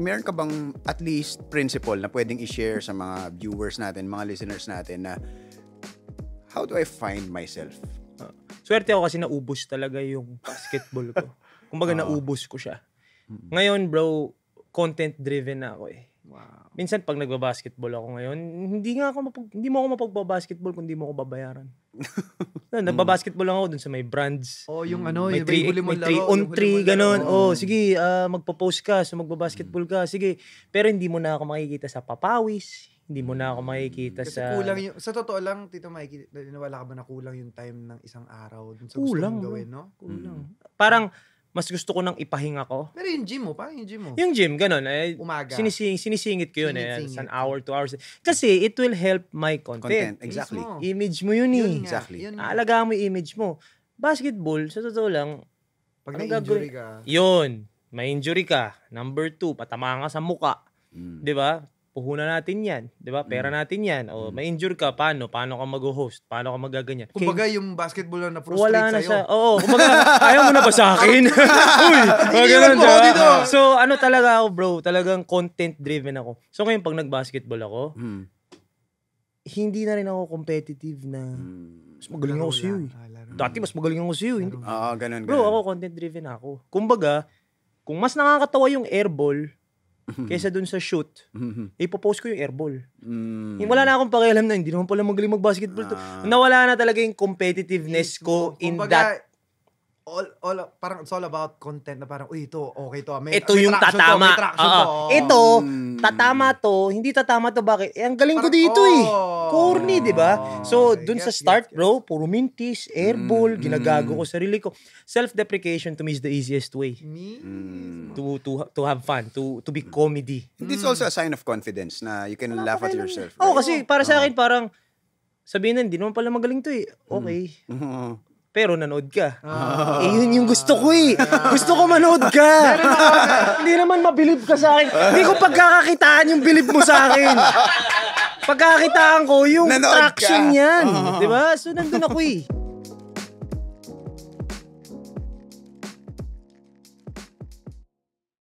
meron ka bang at least principle na pwedeng i-share sa mga viewers natin, mga listeners natin na how do I find myself? Swerte ako kasi naubos talaga yung basketball ko. Kumbaga naubos ko siya. Ngayon bro, content-driven na ako eh. Wow. Minsan pag nagba-basketball ako ngayon, hindi mo ako mapagba-basketball kung hindi mo ako babayaran. Nagba-basketball lang ako dun sa may brands. Oh, yung may 3 on 3, ganun. Sige, magpo-post ka, so magba-basketball ka. Sige, pero hindi mo na ako makikita sa papawis. Hindi mo na ako makikita kasi sa... kulang yung... Sa totoo lang, Tito Mikey, naniniwala ka ba na kulang yung time ng isang araw dun sa Kulang, gusto mong gawin, no? Kulang. Parang, mas gusto ko nang ipahinga ko. Pero yung gym mo, parang yung gym mo. Yung gym, ganun. Umaga. Sinisingit ko yun. It's an hour, 2 hours. Kasi it will help my content. Exactly. Mismo. Image mo yun eh. Exactly. Aalagaan mo yung image mo. Basketball, sa totoo lang, pag na-injury ka. Yun. May injury ka. Number 2, patamaan ka sa muka. Di ba? Puhunan natin yan. Di ba? Pera natin yan. O, may injure ka, paano? Paano ka mag-host? Paano ka magaganyan? Kumbaga yung basketball na frustrate wala na sa'yo. siya. Oo. Kumbaga, ayaw mo na ba sa akin? Uy! Ganun, diba? So, ano talaga ako, bro? Talagang content-driven ako. So, ngayon, pag nag-basketball ako, hindi na rin ako competitive na mas magaling ako sa'yo eh. Dati, mas magaling ako sa'yo. Ganun. Bro, ako content-driven ako. Kumbaga, kung mas nakakatawa yung airball, kaysa dun sa shoot, ipopost ko yung airball. Wala na akong pakialam na hindi naman pala magaling mag-basketball to. Nawala na talaga yung competitiveness ko in that. Parang it's all about content na parang, uy, ito, okay to. Ito yung tatama. Ito, tatama to. Hindi tatama to. Bakit? Ang galing ko dito eh. Corny, di ba? So, dun sa start, bro, puro mintis, airball, ginagago ko sarili ko. Self-deprecation to me is the easiest way. To have fun, to be comedy. It's also a sign of confidence na you can laugh at yourself. Right? Kasi para sa akin, parang, sabihin na, hindi naman pala magaling to eh. Okay. Pero nanood ka. Yun yung gusto ko eh. Gusto ko manood ka. Hindi naman mabilib ka sa akin. Hindi ko pagkakakitaan yung bilib mo sa akin. Pagkakakitaan ko yung nanood traction ka. yan. Diba? So nandun ako eh.